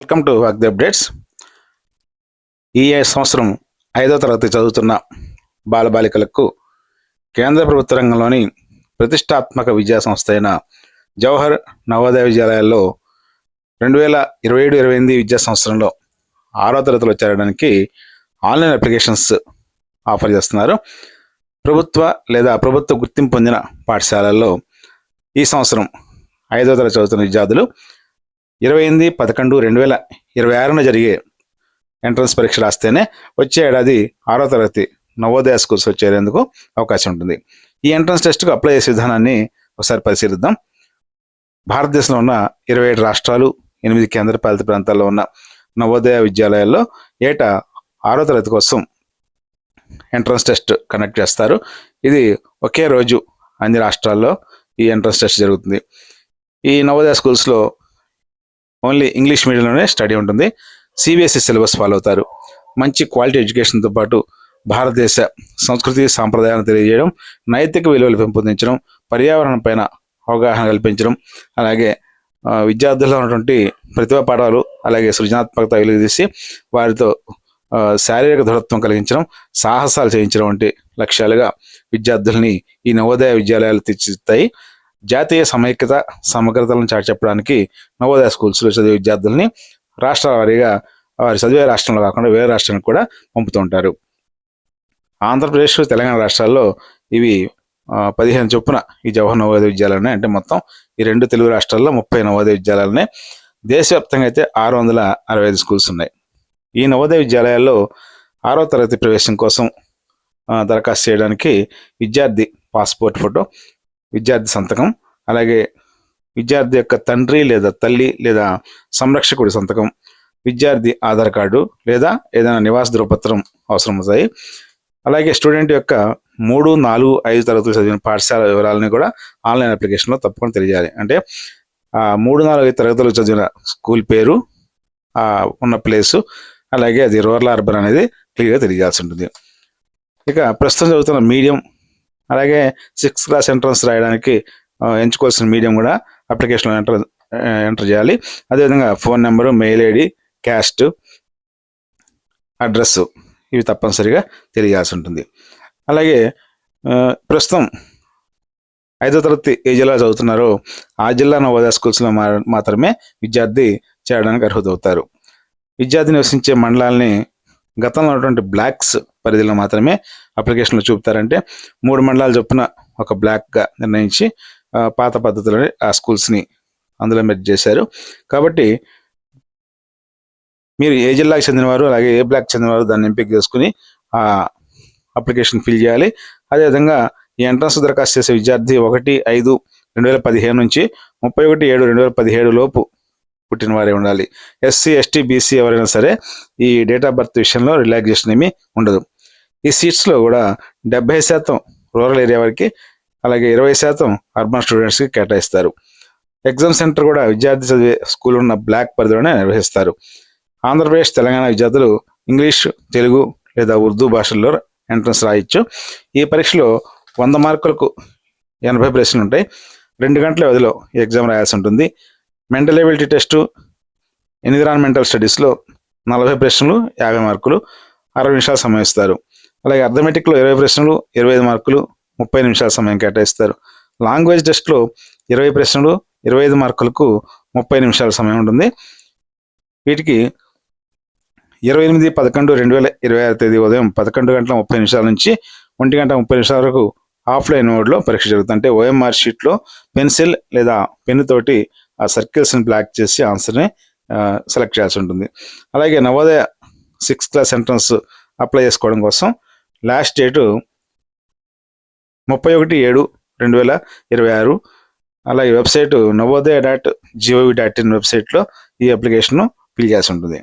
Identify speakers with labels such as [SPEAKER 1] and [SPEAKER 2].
[SPEAKER 1] Welcome to walk the updates. ఈ సంవత్సరం 5వ తరగతి చదువుతున్న బాలబాలికలకు కేంద్ర ప్రభుత్వ రంగంలోని ప్రతిష్టాత్మక విద్యా సంస్థ అయిన జవహర్ నవోదయ విద్యాలయాల్లో 2027-28 విద్యా సంవత్సరంలో 6వ తరగతిలో చేరడానికి ఆన్లైన్ అప్లికేషన్స్ ఆఫర్ చేస్తున్నారు. ప్రభుత్వ లేదా ప్రభుత్వ గుర్తింపు పొందిన పాఠశాలల్లో ఈ సంవత్సరం 5వ తరగతి చదువుతున్న విద్యార్థులు 28-11-2026 జరిగే ఎంట్రన్స్ పరీక్ష రాస్తేనే వచ్చే ఏడాది 6వ తరగతి నవోదయ స్కూల్స్లో చేరేందుకు అవకాశం ఉంటుంది. ఈ ఎంట్రన్స్ టెస్ట్కు అప్లై చేసే విధానాన్ని ఒకసారి పరిశీలిద్దాం. భారతదేశంలో ఉన్న 27 రాష్ట్రాలు, 8 కేంద్రపాలిత ప్రాంతాల్లో ఉన్న నవోదయ విద్యాలయాల్లో ఏటా 6వ తరగతి కోసం ఎంట్రన్స్ టెస్ట్ కండక్ట్ చేస్తారు. ఇది ఒకే రోజు అన్ని రాష్ట్రాల్లో ఈ ఎంట్రన్స్ టెస్ట్ జరుగుతుంది. ఈ నవోదయ స్కూల్స్లో ఓన్లీ ఇంగ్లీష్ మీడియంలోనే స్టడీ ఉంటుంది. సిబిఎస్ఈ సిలబస్ ఫాలో అవుతారు. మంచి క్వాలిటీ ఎడ్యుకేషన్తో పాటు భారతదేశ సంస్కృతి సాంప్రదాయాలను తెలియజేయడం, నైతిక విలువలు పెంపొందించడం, పర్యావరణం పైన అవగాహన కల్పించడం, అలాగే విద్యార్థుల్లో ఉన్నటువంటి ప్రతిభా పాఠాలు అలాగే సృజనాత్మకత వెలుగుదీసి వారితో శారీరక దృఢత్వం కలిగించడం, సాహసాలు చేయించడం వంటి లక్ష్యాలుగా విద్యార్థుల్ని ఈ నవోదయ విద్యాలయాలు తీర్చిదిద్దాయి. జాతీయ సమైక్యత సమగ్రతలను చాటి చెప్పడానికి నవోదయ స్కూల్స్లో చదివే విద్యార్థుల్ని రాష్ట్రాల వారీగా వారి చదివే రాష్ట్రంలో కాకుండా వేరే రాష్ట్రానికి కూడా పంపుతూ ఉంటారు. ఆంధ్రప్రదేశ్, తెలంగాణ రాష్ట్రాల్లో ఇవి 15 చొప్పున ఈ జవహర్ నవోదయ విద్యాలయాలు అంటే మొత్తం ఈ 2 తెలుగు రాష్ట్రాల్లో 30 నవోదయ విద్యాలయాలనే. దేశవ్యాప్తంగా అయితే 665 స్కూల్స్ ఉన్నాయి. ఈ నవోదయ విద్యాలయాల్లో 6వ తరగతి ప్రవేశం కోసం దరఖాస్తు చేయడానికి విద్యార్థి పాస్పోర్ట్ ఫోటో, విద్యార్థి సంతకం, అలాగే విద్యార్థి యొక్క తండ్రి లేదా తల్లి లేదా సంరక్షకుడి సంతకం, విద్యార్థి ఆధార్ కార్డు లేదా ఏదైనా నివాస ధృవపత్రం అవసరం అవుతాయి. అలాగే స్టూడెంట్ యొక్క 3, 4, 5 తరగతులు చదివిన పాఠశాల వివరాలని కూడా ఆన్లైన్ అప్లికేషన్లో తప్పకుండా తెలియజేయాలి. అంటే 3, 4, 5 తరగతులు చదివిన స్కూల్ పేరు, ఉన్న ప్లేసు, అలాగే అది రూరల్ అర్బన్ అనేది క్లియర్గా తెలియజేయాల్సి ఉంటుంది. ఇక ప్రస్తుతం చదువుతున్న మీడియం, అలాగే 6th క్లాస్ ఎంట్రన్స్ రాయడానికి ఎంచుకోవాల్సిన మీడియం కూడా అప్లికేషన్లో ఎంటర్ చేయాలి. అదేవిధంగా phone number, mail ID, caste, address ఇవి తప్పనిసరిగా తెలియాల్సి ఉంటుంది. అలాగే ప్రస్తుతం 5వ తరగతి ఏ జిల్లా చదువుతున్నారో ఆ జిల్లా నవోదయ స్కూల్స్లో మాత్రమే విద్యార్థి చేరడానికి అర్హత అవుతారు. విద్యార్థి నివసించే మండలాల్ని గతంలో ఉన్నటువంటి బ్లాక్స్ పరిధిలో మాత్రమే అప్లికేషన్లో చూపుతారంటే 3 మండలాలు చొప్పున ఒక బ్లాక్గా నిర్ణయించి పాత పద్ధతిలోనే ఆ స్కూల్స్ని అందులో మెర్జ్ చేశారు. కాబట్టి మీరు ఏ జిల్లాకు చెందినవారు అలాగే ఏ బ్లాక్ చెందినవారు దాన్ని ఎంపిక చేసుకుని ఆ అప్లికేషన్ ఫిల్ చేయాలి. అదేవిధంగా ఈ ఎంట్రన్స్ దరఖాస్తు చేసే విద్యార్థి 1/5/2015 నుంచి 31/7/2017 లోపు పుట్టిన వారే ఉండాలి. ఎస్సీ, ఎస్టీ, బీసీ ఎవరైనా సరే ఈ డేట్ ఆఫ్ బర్త్ విషయంలో రిలాక్సేషన్ ఏమీ ఉండదు. ఈ సీట్స్లో కూడా 70% రూరల్ ఏరియా వారికి, అలాగే 20% అర్బన్ స్టూడెంట్స్కి కేటాయిస్తారు. ఎగ్జామ్ సెంటర్ కూడా విద్యార్థి చదివే స్కూల్ ఉన్న బ్లాక్ పరిధిలోనే నిర్వహిస్తారు. ఆంధ్రప్రదేశ్, తెలంగాణ విద్యార్థులు ఇంగ్లీష్, తెలుగు లేదా ఉర్దూ భాషల్లో ఎంట్రన్స్ రాయొచ్చు. ఈ పరీక్షలో 100 మార్కులకు 80 ప్రశ్నలు ఉంటాయి. 2 గంటల వ్యవధిలో ఈ ఎగ్జామ్ రాయాల్సి ఉంటుంది. మెంటల్ ఎబిలిటీ టెస్టు, ఎన్విరాన్మెంటల్ స్టడీస్లో 40 ప్రశ్నలు, 50 మార్కులు, 60 నిమిషాలు సమయం ఇస్తారు. అలాగే అర్థమెటిక్లో 20 ప్రశ్నలు, 25 మార్కులు, 30 నిమిషాల సమయం కేటాయిస్తారు. లాంగ్వేజ్ టెస్ట్లో 20 ప్రశ్నలు, 25 మార్కులకు 30 నిమిషాల సమయం ఉంటుంది. వీటికి 28/11/2026 ఉదయం 11:30 నుంచి 1:30 వరకు ఆఫ్లైన్ మోడ్లో పరీక్ష జరుగుతుంది. అంటే OMR షీట్లో పెన్సిల్ లేదా పెన్ను తోటి ఆ సర్కిల్స్ని బ్లాక్ చేసి ఆన్సర్ని సెలెక్ట్ చేయాల్సి ఉంటుంది. అలాగే Navodaya 6th class entrance apply చేసుకోవడం కోసం లాస్ట్ డేటు 31/7/2026. అలాగే వెబ్సైటు నవోదయ.gov.in వెబ్సైట్లో ఈ అప్లికేషన్ను ఫిల్ చేసి ఉంటుంది.